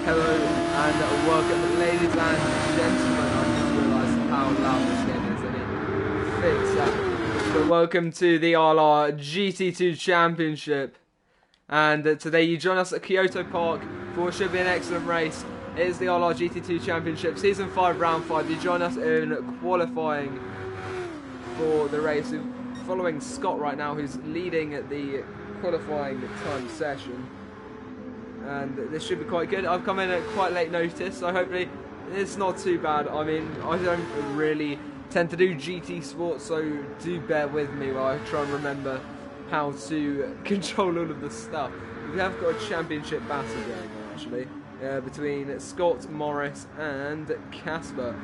Hello and welcome, ladies and gentlemen. I just realised how loud this game is. I need to fix that. But welcome to the ILRGT2 Championship. And today you join us at Kyoto Park for what should be an excellent race. It is the ILRGT2 Championship, Season 5, Round 5. You join us in qualifying for the race. Following Scott right now, who's leading the qualifying time session. And this should be quite good. I've come in at quite late notice, so hopefully it's not too bad. I mean, I don't really tend to do GT sports, so do bear with me while I try and remember how to control all of the stuff. We have got a championship battle going on, actually, between Scott, Morris and Casper.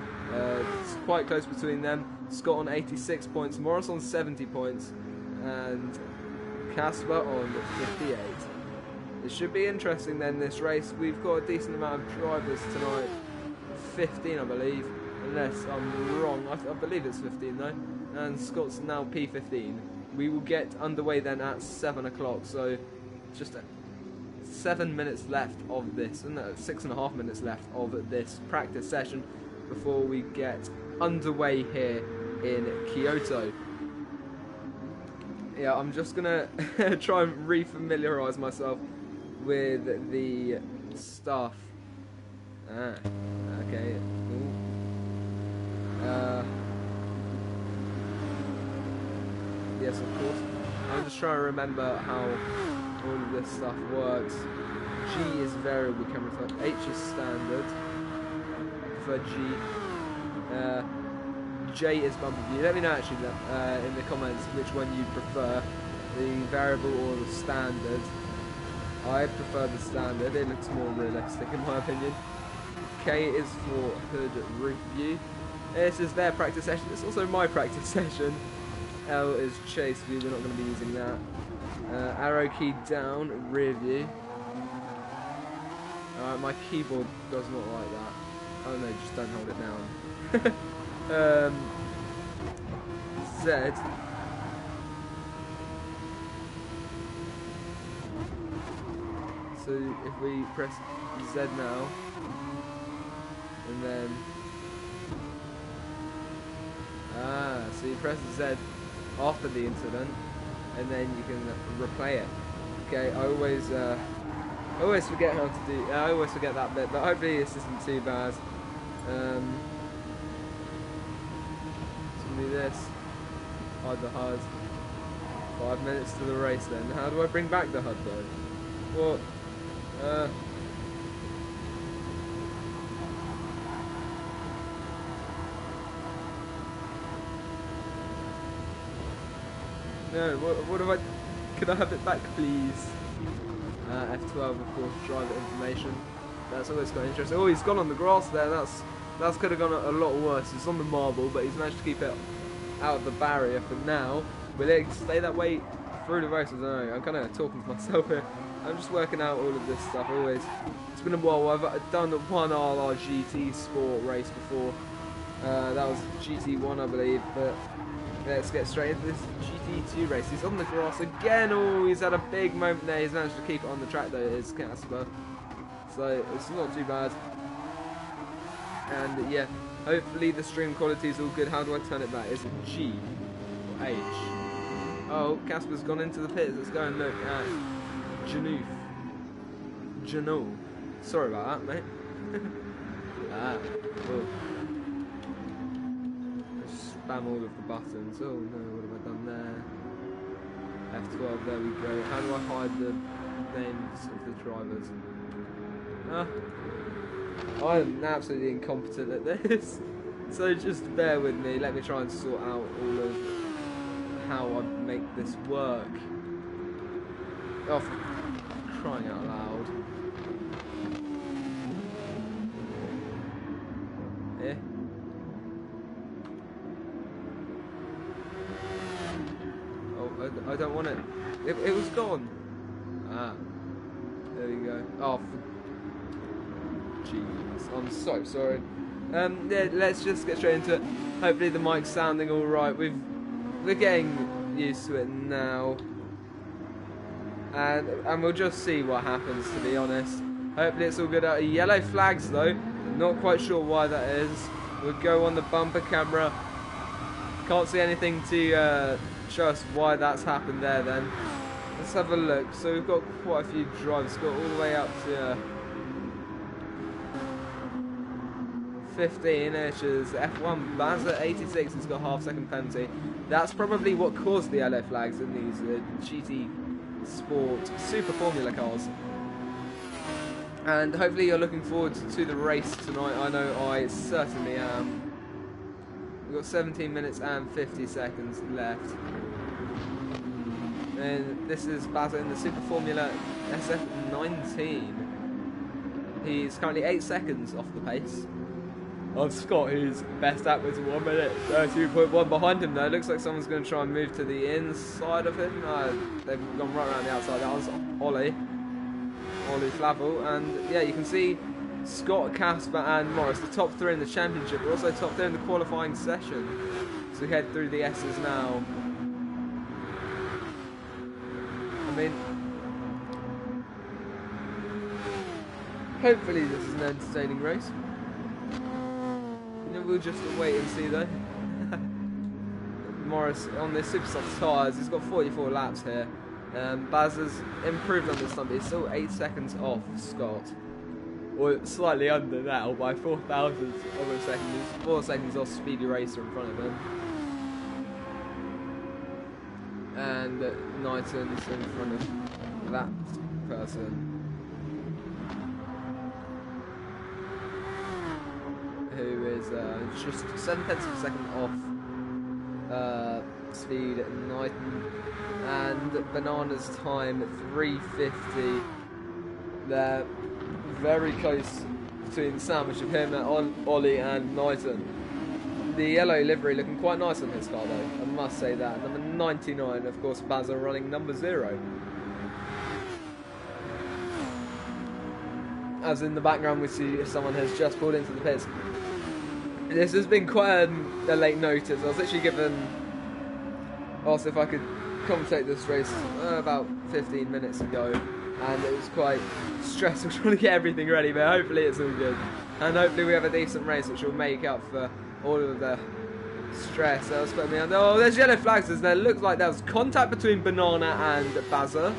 It's quite close between them. Scott on 86 points, Morris on 70 points, and Casper on 58. It should be interesting then, this race. We've got a decent amount of drivers tonight. 15, I believe, unless I'm wrong. I believe it's 15 though. And Scott's now P15. We will get underway then at 7 o'clock, so just 7 minutes left of this, no, 6.5 minutes left of this practice session before we get underway here in Kyoto. Yeah, I'm just gonna try and re-familiarise myself with the stuff. Okay. Yes, of course. I'm just trying to remember how all of this stuff works. G is variable camera type. H is standard for G. J is bumper view. Let me know actually in the comments which one you prefer, the variable or the standard. I prefer the standard, it looks more realistic in my opinion. K is for hood roof view. This is their practice session, it's also my practice session. L is chase view, we're not going to be using that. Arrow key down, rear view. Alright, my keyboard does not like that. Oh no, just don't hold it down. Z. So if we press Z now, and then, so you press Z after the incident, and then you can replay it. Okay, I always forget how to do, I always forget that bit, but hopefully this isn't too bad. So do this, hide the HUD. 5 minutes to the race then. How do I bring back the HUD though? What? No, what do I... Could I have it back, please? F12, of course, driver information. That's always quite interesting. Oh, he's gone on the grass there. That's could have gone a lot worse. It's on the marble, but he's managed to keep it out of the barrier for now. Will it stay that way through the race? I don't know. I'm kind of talking to myself here. I'm just working out all of this stuff always. It's been a while. I've done one ILRGT sport race before. That was GT1, I believe. But let's get straight into this GT2 race. He's on the grass again. Oh, he's had a big moment there. He's managed to keep it on the track though. It's Casper. So it's not too bad. And yeah, hopefully the stream quality is all good. How do I turn it back? Is it G or H? Oh, Casper's gone into the pits. Let's go and look at Janul. Sorry about that, mate. Cool. Just spam all of the buttons. Oh no, what have I done there? F12, there we go. How do I hide the names of the drivers? I am absolutely incompetent at this. So just bear with me. Let me try and sort out all of how I make this work. Oh, for crying out loud. Eh? Oh, I don't want it. It was gone. There we go. Oh, jeez. I'm so sorry. Yeah, let's just get straight into it. Hopefully the mic's sounding alright. We're getting used to it now. And we'll just see what happens, to be honest. Hopefully it's all good. Yellow flags though. Not quite sure why that is. We'll go on the bumper camera. Can't see anything to show us why that's happened there then. Let's have a look. So we've got quite a few drivers. Got all the way up to 15, which is F1 Bazza 86 has got half-second penalty. That's probably what caused the yellow flags in these GT Sport Super Formula cars. And hopefully you're looking forward to the race tonight. I know I certainly am. We've got 17 minutes and 50 seconds left. And this is Bazza in the Super Formula SF19. He's currently 8 seconds off the pace of Scott, who's best at with 1 minute 32.1 behind him though. It looks like someone's going to try and move to the inside of him. They've gone right around the outside. That was Ollie Flavel. And yeah, you can see Scott, Casper and Morris, the top 3 in the championship, are also top 3 in the qualifying session. So we head through the S's now. I mean, hopefully this is an entertaining race. We'll just wait and see though. Morris on the super soft tyres, he's got 44 laps here. Baz has improved on this time, but he's still 8 seconds off Scott. Or slightly under now by 4,000 of a second. He's 4 seconds off Speedy Racer in front of him. And Knighton's in front of that person, who is just 7 tenths of a second off Speed Knighton, and Banana's time 3:50. They're very close between the sandwich of him and Ollie and Knighton. The yellow livery looking quite nice on his car though, I must say that. Number 99, of course, Bazza running number 0. As in the background we see someone has just pulled into the pits. This has been quite a late notice. I was literally given, asked if I could commentate this race about 15 minutes ago, and it was quite stressful trying to get everything ready, but hopefully it's all good. And hopefully we have a decent race which will make up for all of the stress that was putting me under. Oh, there's yellow flags, isn't there? It looks like there was contact between Banana and Bazza.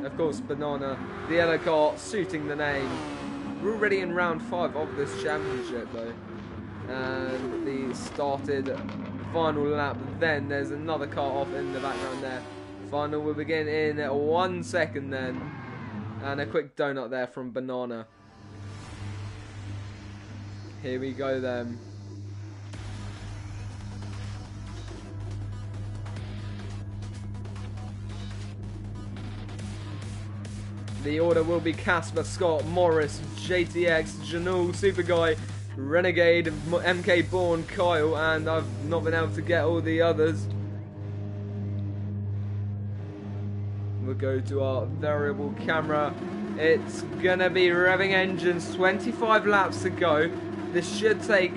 Of course, Banana, the yellow car, suiting the name. We're already in round 5 of this championship though, and the started final lap. Then there's another car off in the background there. Final will begin in 1 second then, and a quick donut there from Banana. Here we go then. The order will be Casper, Scott, Morris, JTX, Janul, Super Guy, Renegade, MK Bourne, Kyle, and I've not been able to get all the others. We'll go to our variable camera. It's gonna be revving engines, 25 laps to go. This should take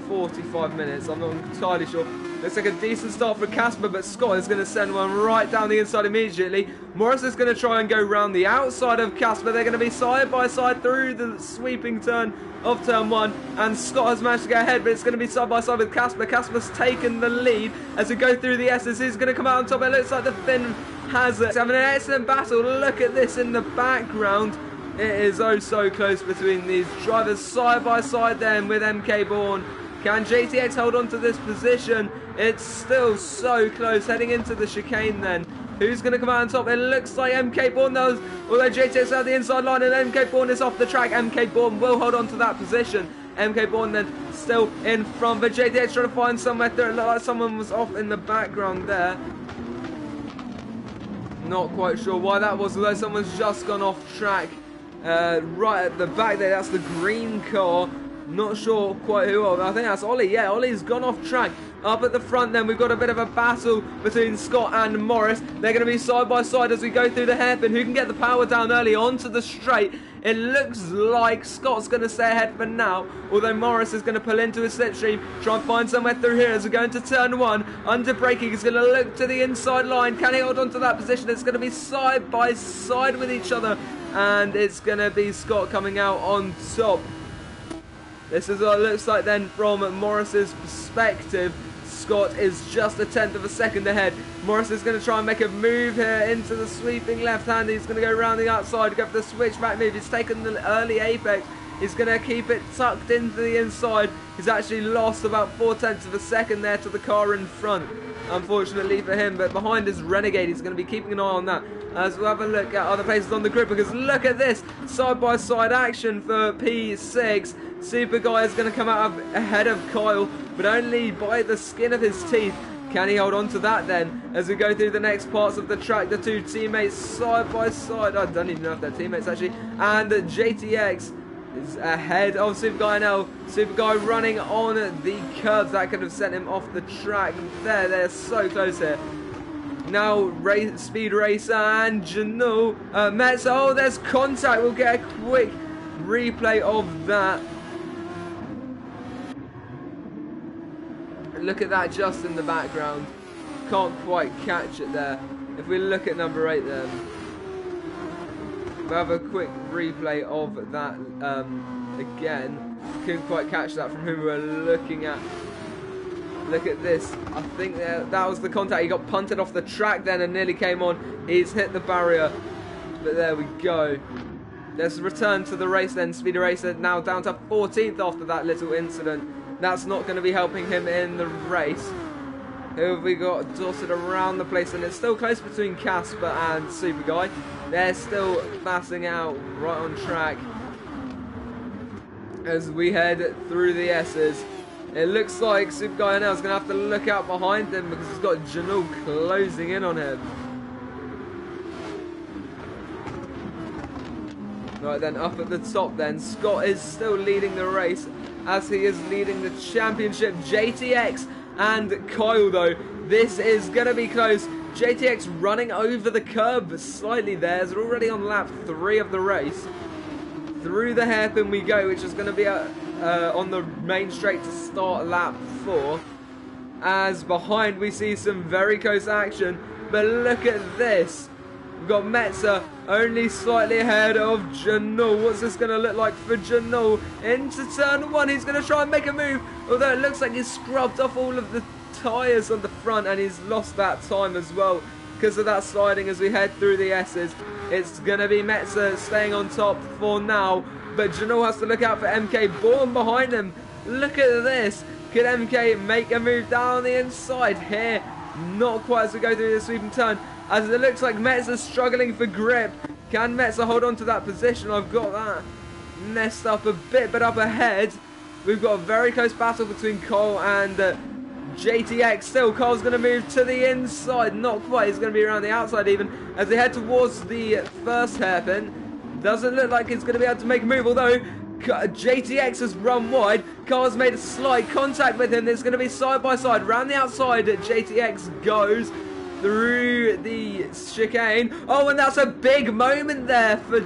45 minutes, I'm not entirely sure. Looks like a decent start for Casper, but Scott is going to send one right down the inside immediately. Morris is going to try and go round the outside of Casper. They're going to be side by side through the sweeping turn of turn 1. And Scott has managed to get ahead, but it's going to be side by side with Casper. Casper's taken the lead as we go through the S's. He's going to come out on top. It looks like the Finn has it. It's having an excellent battle. Look at this in the background. It is oh so close between these drivers side by side then with MK Bourne. Can JTX hold on to this position? It's still so close heading into the chicane then. Who's going to come out on top? It looks like MK Bourne does, although JTX out the inside line and MK Bourne is off the track. MK Bourne will hold on to that position. MK Bourne then still in front, but JTX trying to find somewhere through. It looked like someone was off in the background there. Not quite sure why that was, although someone's just gone off track. Right at the back there, that's the green car. Not sure quite who. I think that's Ollie. Yeah, Ollie's gone off track. Up at the front then, we've got a bit of a battle between Scott and Morris. They're going to be side by side as we go through the hairpin. Who can get the power down early onto the straight? It looks like Scott's going to stay ahead for now, although Morris is going to pull into his slipstream, try and find somewhere through here as we go into turn 1. Under braking, he's going to look to the inside line. Can he hold on to that position? It's going to be side by side with each other, and it's going to be Scott coming out on top. This is what it looks like then from Morris's perspective. Scott is just a tenth of a second ahead. Morris is going to try and make a move here into the sweeping left hand. He's going to go around the outside, go for the switchback move. He's taken the early apex. He's going to keep it tucked into the inside. He's actually lost about 4/10 of a second there to the car in front, unfortunately for him. But behind is Renegade. He's going to be keeping an eye on that as we'll have a look at other places on the grid, because look at this side-by-side action for P6. Super Guy is going to come out ahead of Kyle, but only by the skin of his teeth. Can he hold on to that then as we go through the next parts of the track? The two teammates side by side. I don't even know if they're teammates actually. And JTX is ahead of Super Guy now. Super Guy running on the curbs. That could have sent him off the track. They're so close here. Now Speed Racer and Janul Metz. Oh, there's contact. We'll get a quick replay of that. Look at that just in the background. Can't quite catch it there. If we look at number 8 then, we'll have a quick replay of that again. Couldn't quite catch that from who we were looking at. Look at this. I think that was the contact. He got punted off the track then and nearly came on. He's hit the barrier. But there we go. Let's return to the race then. Speed Racer now down to 14th after that little incident. That's not going to be helping him in the race. Who have we got dotted around the place? And it's still close between Casper and Super Guy. They're still passing out right on track as we head through the S's. It looks like Super Guy now is going to have to look out behind him because he's got Janul closing in on him. Right then, up at the top then, Scott is still leading the race as he is leading the championship. JTX and Kyle though, this is going to be close. JTX running over the curb slightly there. They're already on lap 3 of the race. Through the hairpin we go, which is going to be on the main straight to start lap 4. As behind we see some very close action. But look at this. We've got Metzer only slightly ahead of Janul. What's this going to look like for Janul? Into turn 1, he's going to try and make a move. Although it looks like he's scrubbed off all of the tyres on the front and he's lost that time as well because of that sliding as we head through the S's. It's going to be Metzer staying on top for now. But Janul has to look out for MK Bourne behind him. Look at this. Could MK make a move down the inside here? Not quite as we go through the sweeping turn. As it looks like Metzer's struggling for grip. Can Metzer hold on to that position? I've got that messed up a bit, but up ahead, we've got a very close battle between Cole and JTX. Still, Cole's going to move to the inside. Not quite. He's going to be around the outside even. As they head towards the first hairpin. Doesn't look like he's going to be able to make a move, although JTX has run wide. Carl's made a slight contact with him. It's going to be side by side. Round the outside, JTX goes through the chicane. Oh, and that's a big moment there for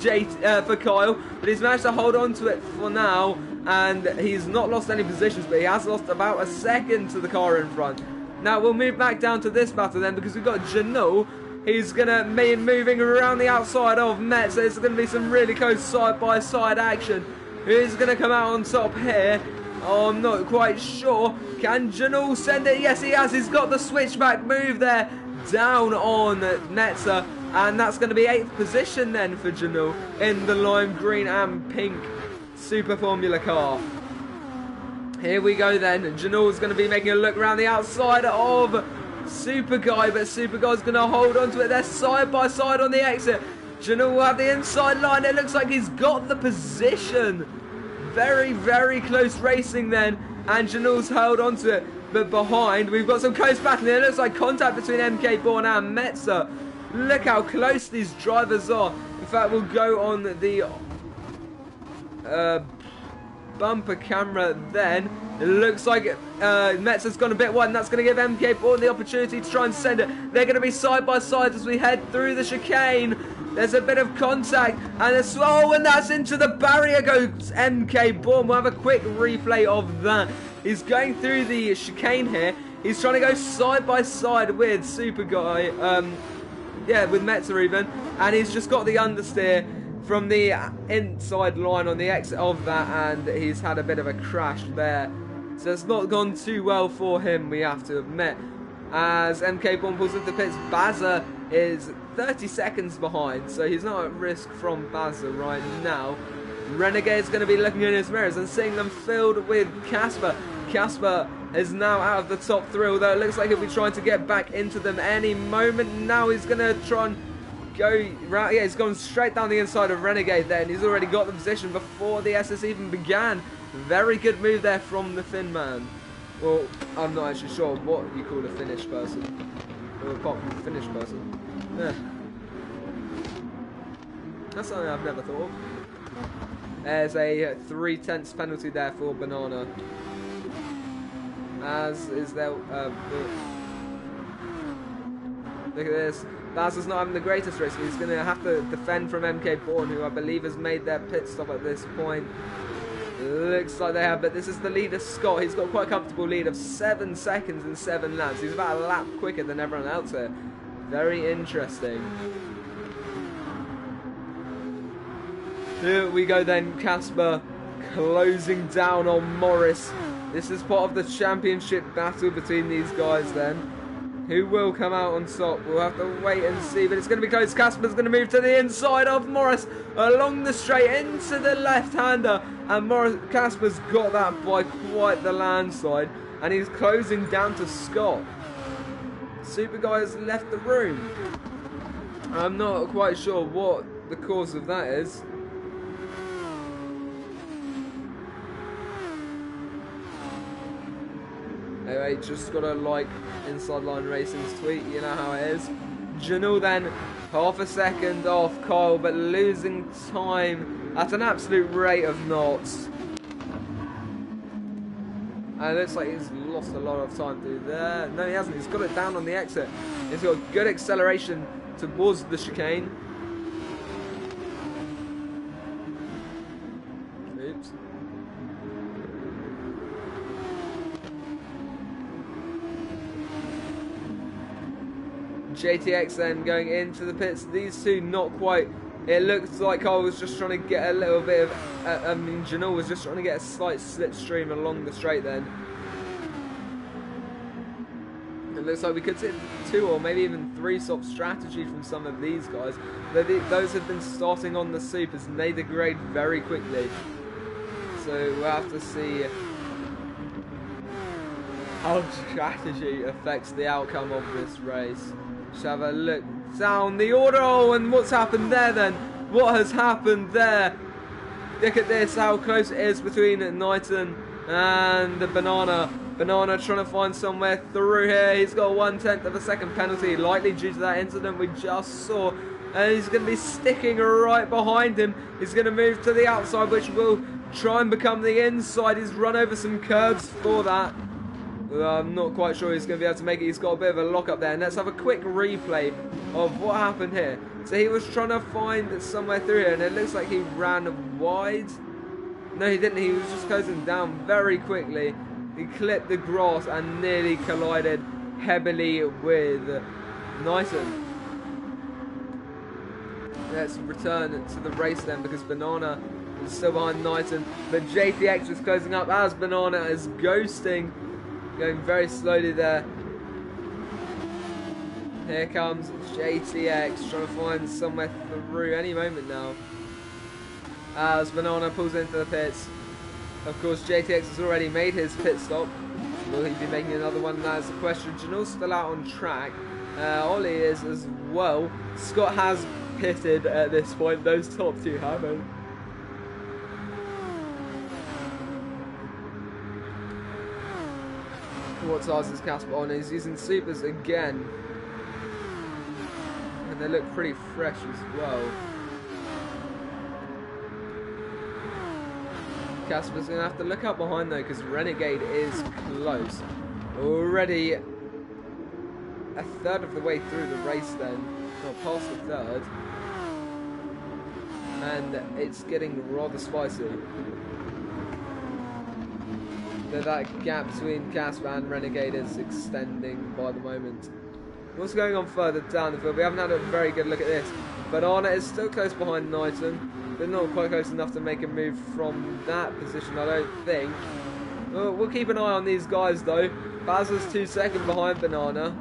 Kyle, but he's managed to hold on to it for now, and he's not lost any positions, but he has lost about a second to the car in front. Now we'll move back down to this battle then, because we've got Janul. He's going to be moving around the outside of Metz, so it's going to be some really close side-by-side action. Who's going to come out on top here? Oh, I'm not quite sure. Can Janul send it? Yes, he has. He's got the switchback move there down on Metzer, and that's going to be 8th position then for Janul in the lime green and pink Super Formula car. Here we go then. Janul's going to be making a look around the outside of Super Guy, but Super Guy's going to hold on to it. They're side by side on the exit. Janul will have the inside line. It looks like he's got the position. Very, very close racing then, and Janul's held on to it. But behind, we've got some close battling. It looks like contact between MK Bourne and Metzer. Look how close these drivers are. In fact, we'll go on the bumper camera then. It looks like Metzer's gone a bit wide, and that's going to give MK Bourne the opportunity to try and send it. They're going to be side by side as we head through the chicane. There's a bit of contact, and a slow, and that's into the barrier goes MK Bourne. We'll have a quick replay of that. He's going through the chicane here. He's trying to go side by side with Super Guy, yeah, with Metzer even, and he's just got the understeer from the inside line on the exit of that, and he's had a bit of a crash there. So it's not gone too well for him, we have to admit. As MK Bourne pulls into the pits, Bazza is 30 seconds behind, so he's not at risk from Bazza right now. Renegade's going to be looking in his mirrors and seeing them filled with Casper. Casper is now out of the top three, although it looks like he'll be trying to get back into them any moment. Now he's going to try and go right. Yeah, he's gone straight down the inside of Renegade there, and he's already got the position before the SS even began. Very good move there from the Finn man. Well, I'm not actually sure what you call a Finnish person. Well, apart from a Finnish person. Yeah. That's something I've never thought of. There's a 3/10 penalty there for Banana. As is there. Look at this. Baz not having the greatest risk. He's going to have to defend from MK Bourne, who I believe has made their pit stop at this point. Looks like they have, but this is the leader, Scott. He's got quite a comfortable lead of 7 seconds and 7 laps. He's about a lap quicker than everyone else here. Very interesting. Here we go then, Casper closing down on Morris. This is part of the championship battle between these guys then. Who will come out on top? We'll have to wait and see, but it's going to be close. Casper's going to move to the inside of Morris, along the straight, into the left-hander, and Casper's got that by quite the landslide, and he's closing down to Scott. Super Guy has left the room. I'm not quite sure what the cause of that is. Anyway, just got to like Inside Line Racing's tweet, you know how it is. Janul then half a second off Kyle, but losing time at an absolute rate of knots. And it looks like he's lost a lot of time through there. No, he hasn't. He's got it down on the exit. He's got good acceleration towards the chicane. Oops. JTX then going into the pits. These two not quite. It looks like I was just trying to get a little bit of. Janul was just trying to get a slight slipstream along the straight then. It looks like we could see 2 or maybe even 3 stop strategy from some of these guys. Those have been starting on the supers and they degrade very quickly. So we'll have to see how strategy affects the outcome of this race. Let's have a look down the order. Oh, and what's happened there then? What has happened there? Look at this, how close it is between Knighton and the Banana. Banana trying to find somewhere through here. He's got a 1/10 of a second penalty, likely due to that incident we just saw. And he's going to be sticking right behind him. He's going to move to the outside, which will try and become the inside. He's run over some curbs for that. I'm not quite sure he's going to be able to make it. He's got a bit of a lock up there. And let's have a quick replay of what happened here. So he was trying to find somewhere through here, and it looks like he ran wide. No, he didn't. He was just closing down very quickly. He clipped the grass and nearly collided heavily with Knighton. Let's return to the race then, because Banana is still behind Knighton. But JTX is closing up as Banana is ghosting. Going very slowly there. Here comes JTX trying to find somewhere through any moment now. As Banana pulls into the pits. Of course, JTX has already made his pit stop. Will he be making another one? That's the question. Janul's still out on track. Ollie is as well. Scott has pitted at this point. Those top 2 haven't. What size is Casper on? He's using supers again. And they look pretty fresh as well. Casper's going to have to look up behind though, because Renegade is close. Already a third of the way through the race then. Not past the third. and it's getting rather spicy. That gap between Casper and Renegade is extending by the moment. What's going on further down the field? We haven't had a very good look at this. Banana is still close behind Knighton, but not quite close enough to make a move from that position, I don't think. We'll keep an eye on these guys though. Bazza's 2 seconds behind Banana.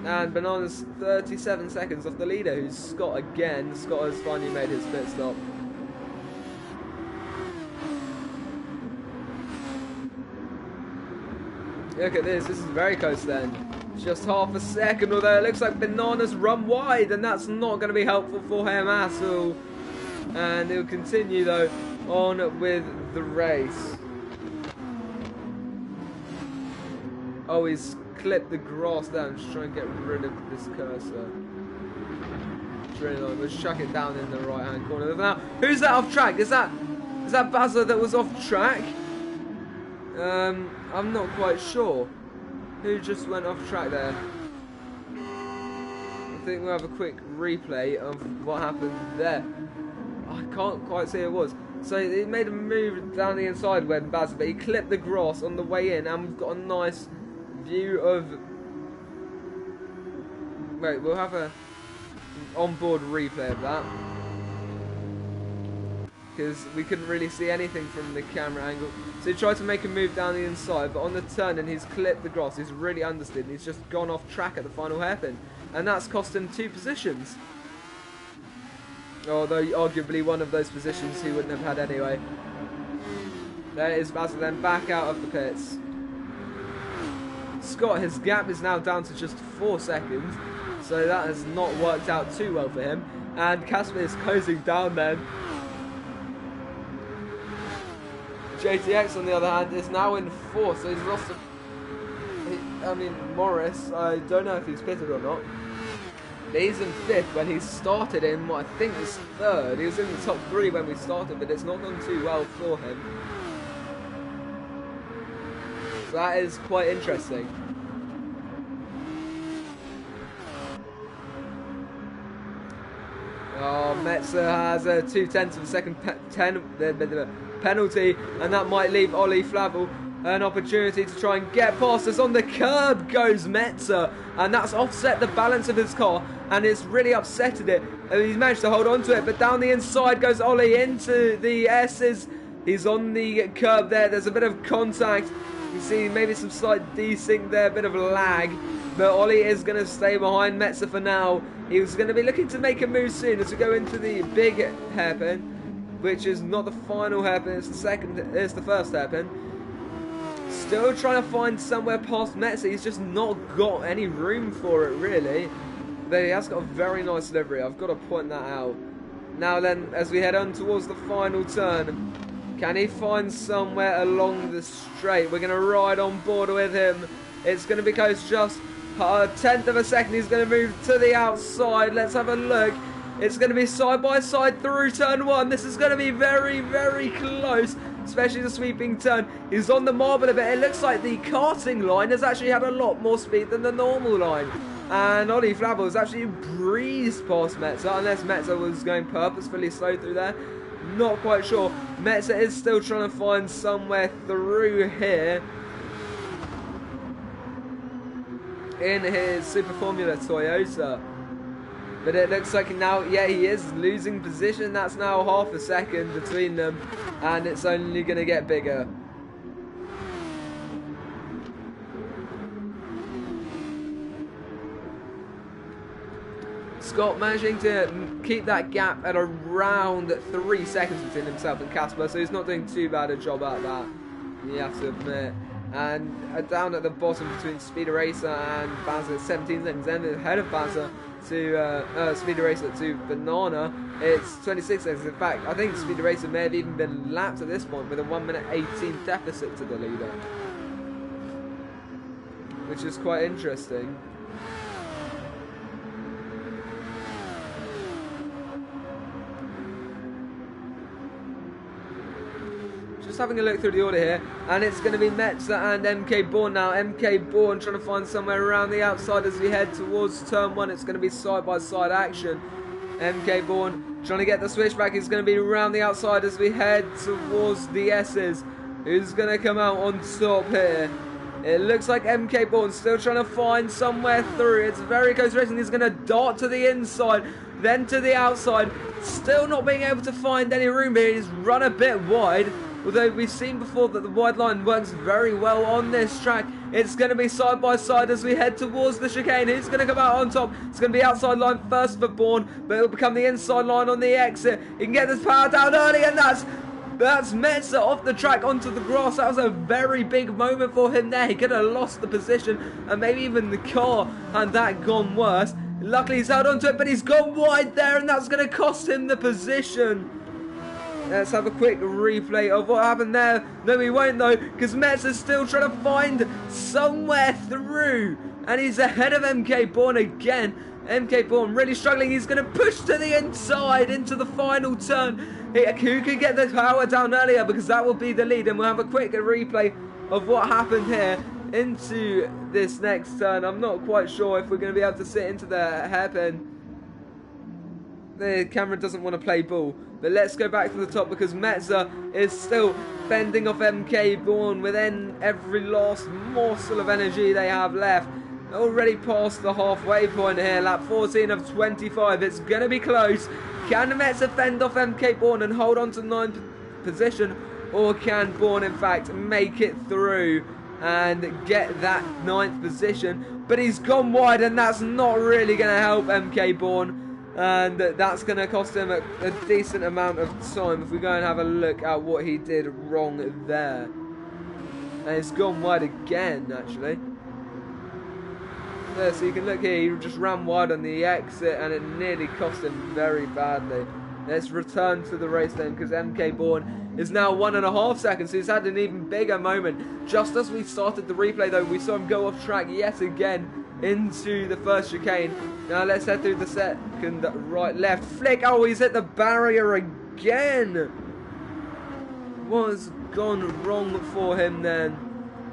And Banana's 37 seconds off the leader, who's Scott again. Scott has finally made his pit stop. Look at this, this is very close then. Just half a second, although it looks like Banana's run wide, and that's not going to be helpful for him at all. And he'll continue though on with the race. Oh, he's clipped the grass down, just trying to get rid of this cursor. We'll chuck it down in the right hand corner. Now, who's that off track? Is that Bazza that was off track? I'm not quite sure. Who just went off track there? I think we'll have a quick replay of what happened there. I can't quite see who it was. So he made a move down the inside when Bazza, but he clipped the grass on the way in, and we've got a nice view of... Wait, we'll have an onboard replay of that, because we couldn't really see anything from the camera angle. So he tried to make a move down the inside, but on the turn and he's clipped the grass, he's really understeered, and he's just gone off track at the final hairpin. And that's cost him 2 positions. Although arguably one of those positions he wouldn't have had anyway. There is Basil then back out of the pits. Scott, his gap is now down to just 4 seconds, so that has not worked out too well for him. And Casper is closing down then. JTX, on the other hand, is now in 4th, so he's lost Morris, I don't know if he's pitted or not. But he's in 5th when he started in what I think was 3rd. He was in the top 3 when we started, but it's not gone too well for him. So that is quite interesting. Oh, Metzer has a 0.2 of a second penalty, and that might leave Ollie Flavel an opportunity to try and get past us. On the curb goes Metzer, and that's offset the balance of his car, and it's really upsetted it. And he's managed to hold on to it, but down the inside goes Ollie into the S's. He's on the curb there. There's a bit of contact. You see maybe some slight desync there, a bit of lag. But Ollie is going to stay behind Metzer for now. He was going to be looking to make a move soon as we go into the big hairpin, which is not the final hairpin, it's the first hairpin. Still trying to find somewhere past Metzer. He's just not got any room for it, really. But he has got a very nice livery. I've got to point that out. Now then, as we head on towards the final turn, can he find somewhere along the straight? We're going to ride on board with him. It's going to be close, just a 1/10 of a second. He's going to move to the outside. Let's have a look. It's going to be side by side through turn 1. This is going to be very, very close, especially the sweeping turn. He's on the marble a bit. It looks like the karting line has actually had a lot more speed than the normal line. And Ollie Flavel has actually breezed past Metzer, unless Metzer was going purposefully slow through there. Not quite sure. Metzer is still trying to find somewhere through here in his Super Formula Toyota. But it looks like now, yeah, he is losing position. That's now half a second between them, and it's only going to get bigger. Scott managing to keep that gap at around 3 seconds between himself and Casper, so he's not doing too bad a job at that, you have to admit. And down at the bottom between Speeder Racer and Bazza, 17 seconds, then ahead of Bazza to Speeder Racer to Banana, it's 26 seconds. In fact, I think Speeder Racer may have even been lapped at this point with a 1:18 deficit to the leader, which is quite interesting. Just having a look through the order here, and it's going to be Metzer and MK Bourne now. MK Bourne trying to find somewhere around the outside as we head towards turn 1. It's going to be side by side action. MK Bourne trying to get the switchback. He's going to be around the outside as we head towards the S's. Who's going to come out on top here? It looks like MK Bourne still trying to find somewhere through. It's very close racing. He's going to dart to the inside, then to the outside. Still not being able to find any room here. He's run a bit wide. Although we've seen before that the wide line works very well on this track. It's going to be side by side as we head towards the chicane. Who's going to come out on top? It's going to be outside line first for Bourne, but it'll become the inside line on the exit. He can get this power down early, and that's Metzer off the track onto the grass. That was a very big moment for him there. He could have lost the position, and maybe even the car had that gone worse. Luckily he's held onto it, but he's gone wide there, and that's going to cost him the position. Let's have a quick replay of what happened there. No, we won't though, because Metzer's still trying to find somewhere through, and he's ahead of MK Bourne again. MK Bourne really struggling. He's going to push to the inside into the final turn. Who could get the power down earlier, because that will be the lead, and we'll have a quick replay of what happened here into this next turn. I'm not quite sure if we're going to be able to sit into the hairpin. The camera doesn't want to play ball, but let's go back to the top, because Metzer is still fending off MK Bourne within every last morsel of energy they have left. Already past the halfway point here, lap 14 of 25. It's going to be close. Can Metzer fend off MK Bourne and hold on to 9th position, or can Bourne in fact make it through and get that 9th position? But he's gone wide, and that's not really going to help MK Bourne. And that's going to cost him a decent amount of time if we go and have a look at what he did wrong there. And it's gone wide again, actually. There, so you can look here, he just ran wide on the exit, and it nearly cost him very badly. Let's return to the race then, because MK Bourne is now 1.5 seconds, so he's had an even bigger moment. Just as we started the replay though, we saw him go off track yet again into the first chicane. Now let's head through the second right left flick. Oh, he's hit the barrier again. What's gone wrong for him then?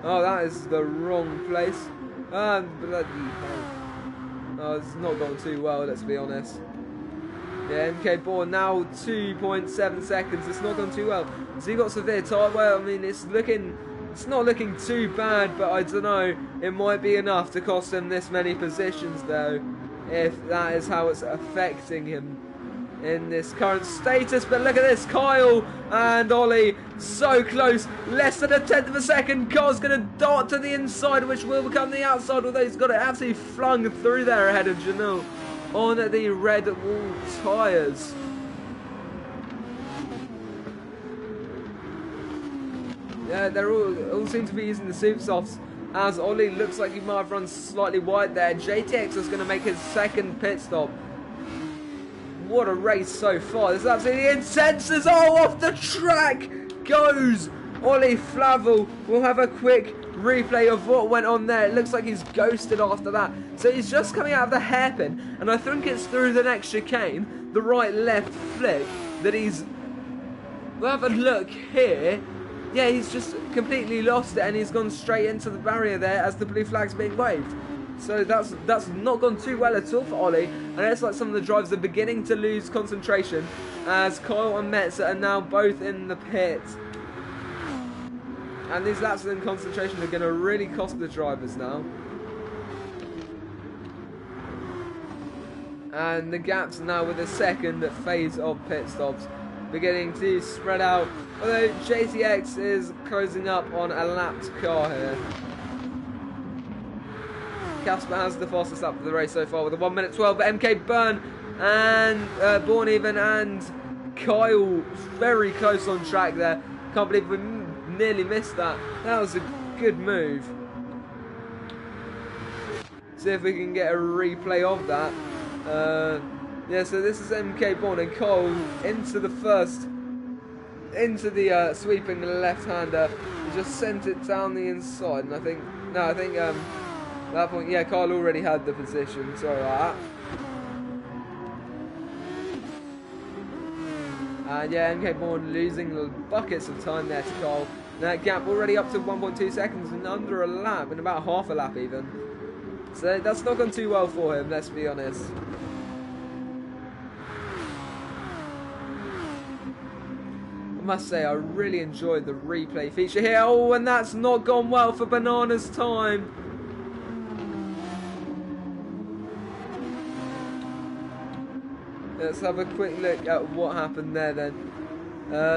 Oh, that is the wrong place. Bloody hell. Oh, it's not gone too well, let's be honest. Yeah, MK Bourne now 2.7 seconds. It's not gone too well. So he got severe tire wear. I mean, it's not looking too bad, but I don't know. It might be enough to cost him this many positions, though, if that is how it's affecting him in this current status. But look at this, Kyle and Ollie so close, less than 1/10 of a second. Car's going to dart to the inside, which will become the outside, although he's got it absolutely flung through there ahead of Janelle on the red wall tyres. Yeah, they're all seem to be using the super softs, as Ollie looks like he might have run slightly wide there. JTX is going to make his second pit stop. What a race so far. This is absolutely intense. As off the track goes Ollie Flavel. We'll have a quick replay of what went on there. It looks like he's ghosted after that. So he's just coming out of the hairpin, and I think it's through the next chicane, the right-left flick, that he's... We'll have a look here. Yeah, he's just completely lost it, and he's gone straight into the barrier there as the blue flag's being waved. So that's not gone too well at all for Ollie, and it's like some of the drivers are beginning to lose concentration, as Kyle and Metzer are now both in the pit. And these lapses in concentration are going to really cost the drivers now. And the gaps now with the second phase of pit stops beginning to spread out, although JTX is closing up on a lapped car here. Casper has the fastest lap of the race so far with a 1:12, but MK Bourne and Bourne even and Kyle very close on track there. Can't believe we nearly missed that. That was a good move. See if we can get a replay of that. Yeah, so this is MK Bourne and Cole into the sweeping left-hander. He just sent it down the inside, and I think at that point, yeah, Kyle already had the position. Sorry about that. And yeah, MK Bourne losing buckets of time there to Kyle. That gap already up to 1.2 seconds and under a lap, and about half a lap even. So that's not gone too well for him, let's be honest. must say, I really enjoyed the replay feature here. Oh, and that's not gone well for Banana's time. Let's have a quick look at what happened there then.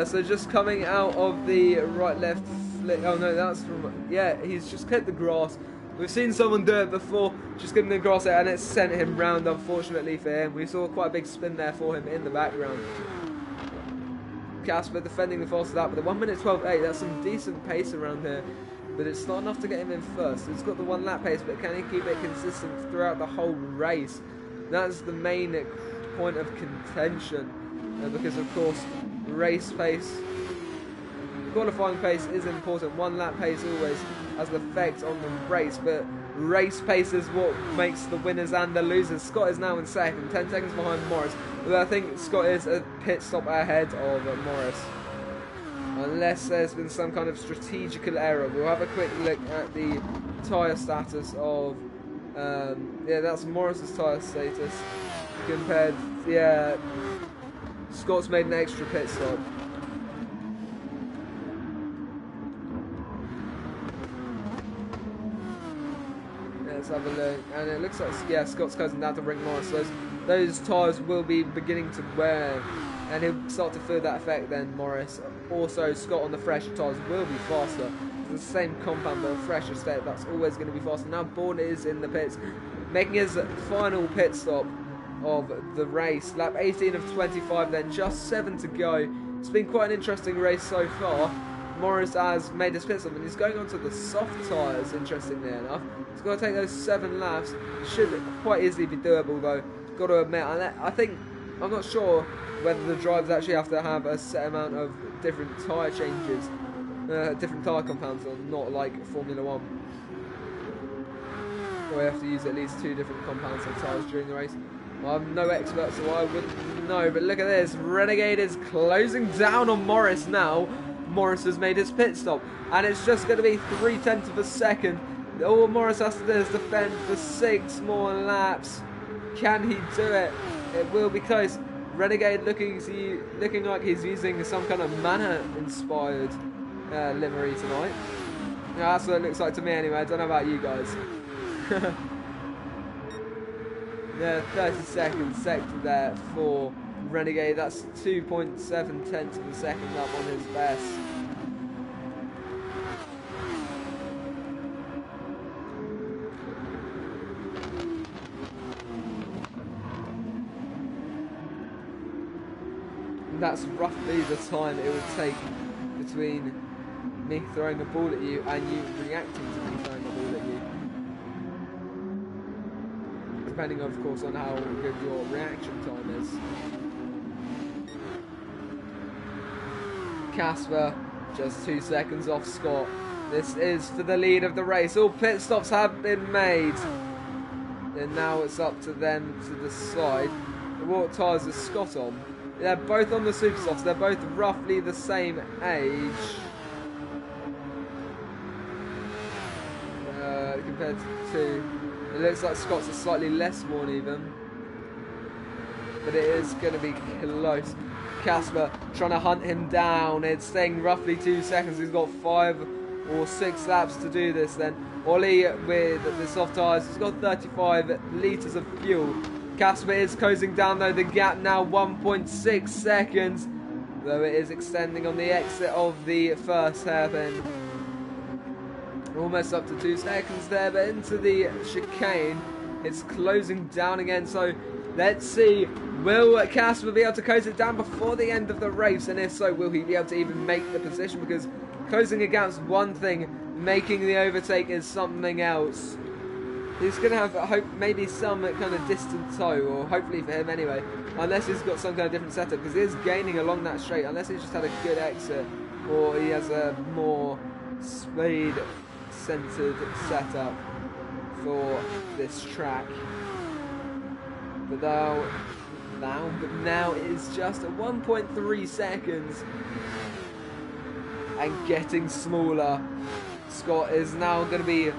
So just coming out of the right-left flick. Oh no, that's from... Yeah, he's just hit the grass. We've seen someone do it before, just getting the grass out, and it sent him round, unfortunately for him. We saw quite a big spin there for him in the background. Casper defending the fastest lap with a 1 minute 12.8. That's some decent pace around here, but it's not enough to get him in first. He's got the 1 lap pace, but can he keep it consistent throughout the whole race? That's the main point of contention, because of course race pace, qualifying pace is important. 1 lap pace always has an effect on the race, but race pace is what makes the winners and the losers. Scott is now in second, 10 seconds behind Morris, but I think Scott is a pit stop ahead of Morris, unless there's been some kind of strategical error. We'll have a quick look at the tyre status of yeah, that's Morris's tyre status compared. Yeah, Scott's made an extra pit stop. Let's have a look, and it looks like, yeah, Scott's closing down to Rick Morris. Those tyres will be beginning to wear, and he'll start to feel that effect then, Morris. Also, Scott on the fresher tyres will be faster. It's the same compound, but a fresher state, that's always going to be faster. Now Bourne is in the pits, making his final pit stop of the race. Lap 18 of 25 then, just 7 to go. It's been quite an interesting race so far. Morris has made his pit stop, and he's going on to the soft tyres, interestingly enough. He's got to take those 7 laps. Should quite easily be doable though, got to admit. I think, I'm not sure whether the drivers actually have to have a set amount of different tyre changes, different tyre compounds, or not like Formula 1. Or we have to use at least 2 different compounds of tyres during the race. Well, I'm no expert, so I wouldn't know, but look at this. Renegade is closing down on Morris now. Morris has made his pit stop, and it's just going to be 0.3 of a second. All Morris has to do is defend for 6 more laps. Can he do it? It will be close. Renegade looking like he's using some kind of Mana-inspired livery tonight. Yeah, that's what it looks like to me anyway. I don't know about you guys. Yeah, 30 seconds sector there for Renegade. That's 2.7 of a second up on his best. And that's roughly the time it would take between me throwing a ball at you and you reacting to me throwing a ball at you. Depending, of course, on how good your reaction time is. Casper, just 2 seconds off Scott. This is for the lead of the race. All pit stops have been made. And now it's up to them to decide. What tyres is Scott on? They're both on the super softs. They're both roughly the same age. Compared to... It looks like Scott's are slightly less worn even. But it is going to be close. Casper trying to hunt him down. It's staying roughly 2 seconds. He's got 5 or 6 laps to do this then. Ollie with the soft tyres. He's got 35 litres of fuel. Casper is closing down though. The gap now 1.6 seconds. Though it is extending on the exit of the first hairpin. Almost up to 2 seconds there, but into the chicane, it's closing down again. So let's see, will Casper be able to close it down before the end of the race? And if so, will he be able to even make the position? Because closing a gap's one thing, making the overtake is something else. He's going to have, I hope, maybe some kind of distant toe, or hopefully for him anyway, unless he's got some kind of different setup, because he is gaining along that straight, unless he's just had a good exit, or he has a more speed centered setup for this track. But now it is just 1.3 seconds and getting smaller. Scott is now going to be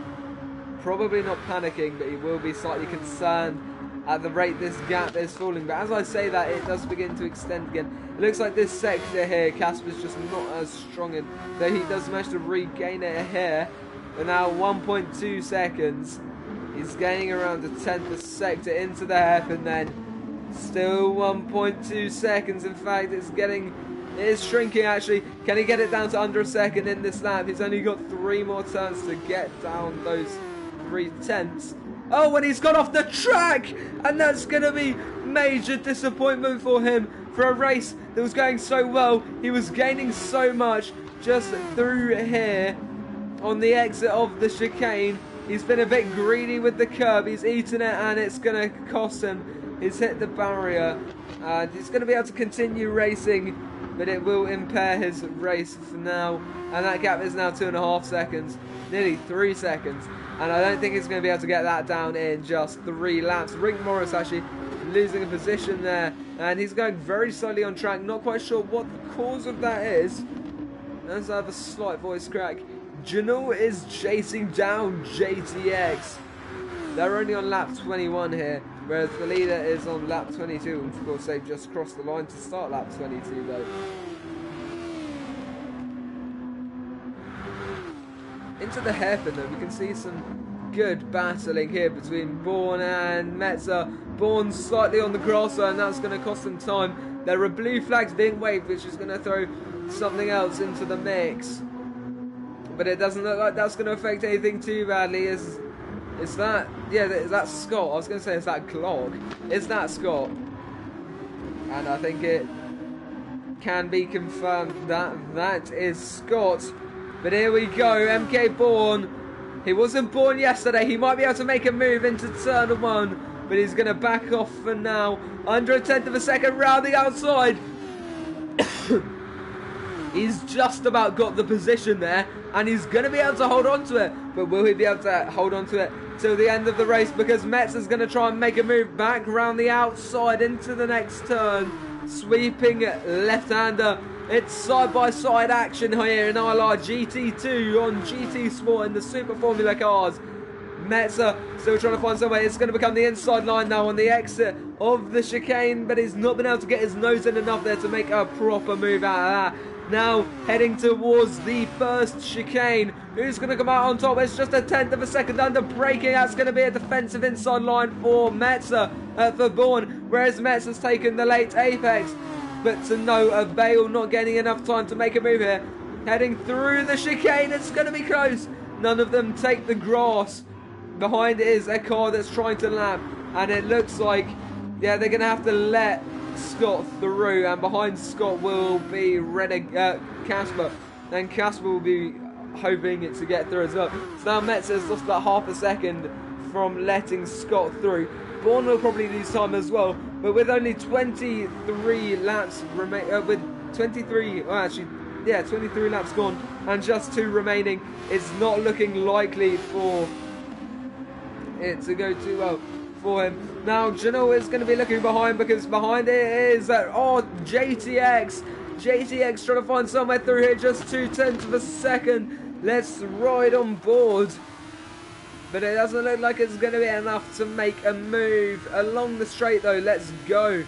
probably not panicking, but he will be slightly concerned at the rate this gap is falling. But as I say that, it does begin to extend again. It looks like this sector here, Casper's just not as strong in, though he does manage to regain it here. But now 1.2 seconds. He's gaining around a tenth of sector into the hairpin then. Still 1.2 seconds. In fact, it is shrinking actually. Can he get it down to under a second in this lap? He's only got 3 more turns to get down those 3/10. Oh, and he's got off the track! And that's going to be major disappointment for him. For a race that was going so well, he was gaining so much just through here on the exit of the chicane. He's been a bit greedy with the curb. He's eaten it and it's going to cost him. He's hit the barrier. And he's going to be able to continue racing, but it will impair his race for now. And that gap is now 2.5 seconds. Nearly 3 seconds. And I don't think he's going to be able to get that down in just 3 laps. Rick Morris actually losing a position there. And he's going very slowly on track. Not quite sure what the cause of that is. Let's have a slight voice crack. Janul is chasing down JTX. They're only on lap 21 here, whereas the leader is on lap 22. And of course, they've just crossed the line to start lap 22 though. Into the hairpin though, we can see some good battling here between Bourne and Metzer. Bourne slightly on the crosser, and that's going to cost them time. There are blue flags being waved, which is going to throw something else into the mix. But it doesn't look like that's going to affect anything too badly. Is that, yeah, is that Scott? I was going to say, is that Glog? Is that Scott? And I think it can be confirmed that that is Scott. But here we go, MK Bourne. He wasn't born yesterday. He might be able to make a move into turn 1, but he's going to back off for now. Under a tenth of a second round the outside. He's just about got the position there, and he's going to be able to hold on to it. But will he be able to hold on to it till the end of the race? Because Metz is going to try and make a move back around the outside into the next turn. Sweeping left-hander. It's side-by-side action here in ILRGT2 on GT Sport in the Super Formula cars. Metzer still trying to find some way. It's going to become the inside line now on the exit of the chicane, but he's not been able to get his nose in enough there to make a proper move out of that. Now heading towards the first chicane. Who's going to come out on top? It's just a tenth of a second under braking. That's going to be a defensive inside line for Metzer, for Bourne, whereas Metzer's taken the late apex. But to no avail, not getting enough time to make a move here. Heading through the chicane, it's going to be close. None of them take the grass. Behind it is a car that's trying to lap, and it looks like, yeah, they're going to have to let Scott through, and behind Scott will be Casper, and Casper will be hoping it to get through as well. So now Metzer's lost about half a second from letting Scott through. Bourne will probably lose time as well, but with only 23 laps with 23, well actually, yeah, 23 laps gone and just 2 remaining, it's not looking likely for it to go too well for him. Now Janelle is going to be looking behind, because behind it is JTX. JTX trying to find somewhere through here, just 0.2 of a second. Let's ride on board. But it doesn't look like it's going to be enough to make a move along the straight though. Let's go.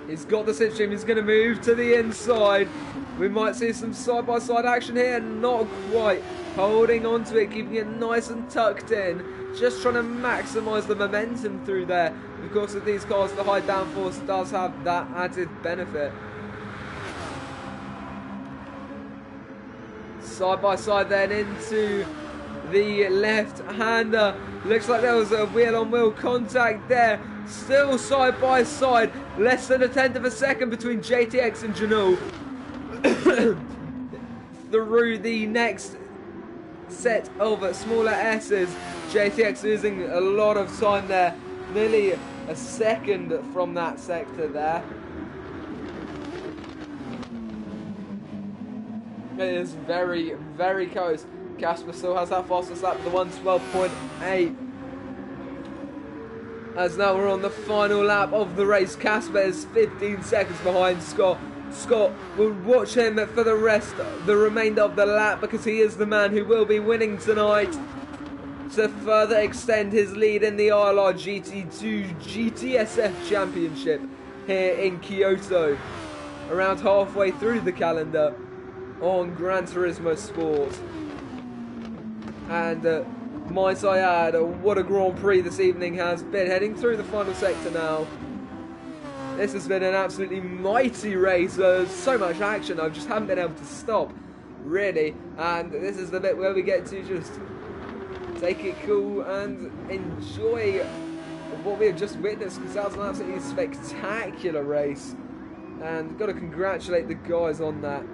He's got the slipstream. He's going to move to the inside. We might see some side-by-side action here. Not quite. Holding on to it, keeping it nice and tucked in. Just trying to maximise the momentum through there. Of course, with these cars, the high downforce does have that added benefit. Side by side then into the left-hander. Looks like there was a wheel-on-wheel contact there. Still side by side. Less than a tenth of a second between JTX and Janul. Through the next set of smaller S's. JTX losing a lot of time there. Nearly a second from that sector there. It is very, very close. Casper still has that fastest lap, the 1:12.8. As now we're on the final lap of the race. Casper is 15 seconds behind Scott. Scott will watch him for the remainder of the lap, because he is the man who will be winning tonight. to further extend his lead in the ILRGT2 GTSF Championship here in Kyoto, around halfway through the calendar on Gran Turismo Sport. And might I add, what a Grand Prix this evening has been. Heading through the final sector now. This has been an absolutely mighty race. So much action, I just haven't been able to stop, really. And this is the bit where we get to just take it cool and enjoy what we have just witnessed, because that was an absolutely spectacular race. And got to congratulate the guys on that.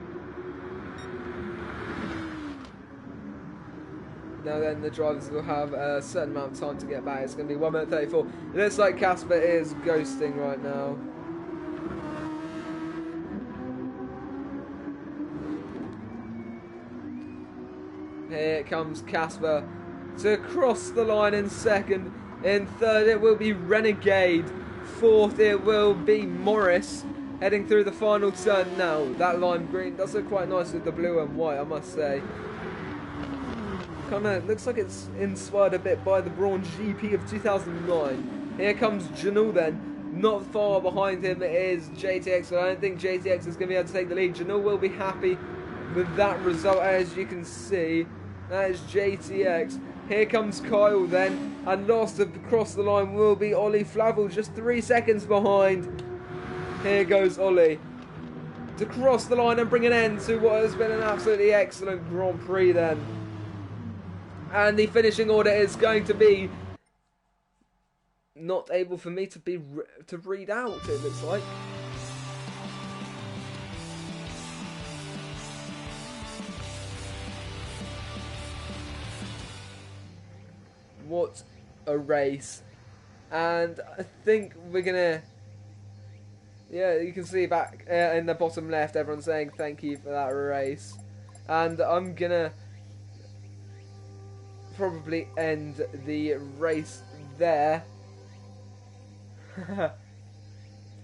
Now then, the drivers will have a certain amount of time to get back. It's going to be 1 minute 34. It looks like Casper is ghosting right now. Here comes Casper to cross the line in second. In third, it will be Renegade. Fourth, it will be Morris. Heading through the final turn now. That lime green does look quite nice with the blue and white, I must say. Kind of looks like it's inspired a bit by the Brawn GP of 2009. Here comes Janul then. Not far behind him is JTX, but I don't think JTX is going to be able to take the lead. Janul will be happy with that result, as you can see. That is JTX. Here comes Kyle then. And last to cross the line will be Ollie Flavel, just 3 seconds behind. Here goes Ollie to cross the line and bring an end to what has been an absolutely excellent Grand Prix then. And the finishing order is going to be not able for me to read out, it looks like. What a race. And I think we're gonna, yeah, you can see back in the bottom left everyone's saying thank you for that race. And I'm gonna probably end the race there.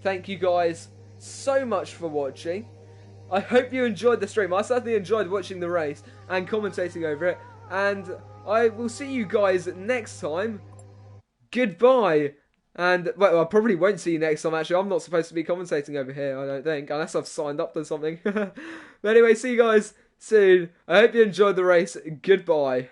Thank you guys so much for watching. I hope you enjoyed the stream. I certainly enjoyed watching the race and commentating over it. And I will see you guys next time. Goodbye. And, well, I probably won't see you next time, actually. I'm not supposed to be commentating over here, I don't think, unless I've signed up to something. But anyway, see you guys soon. I hope you enjoyed the race. Goodbye.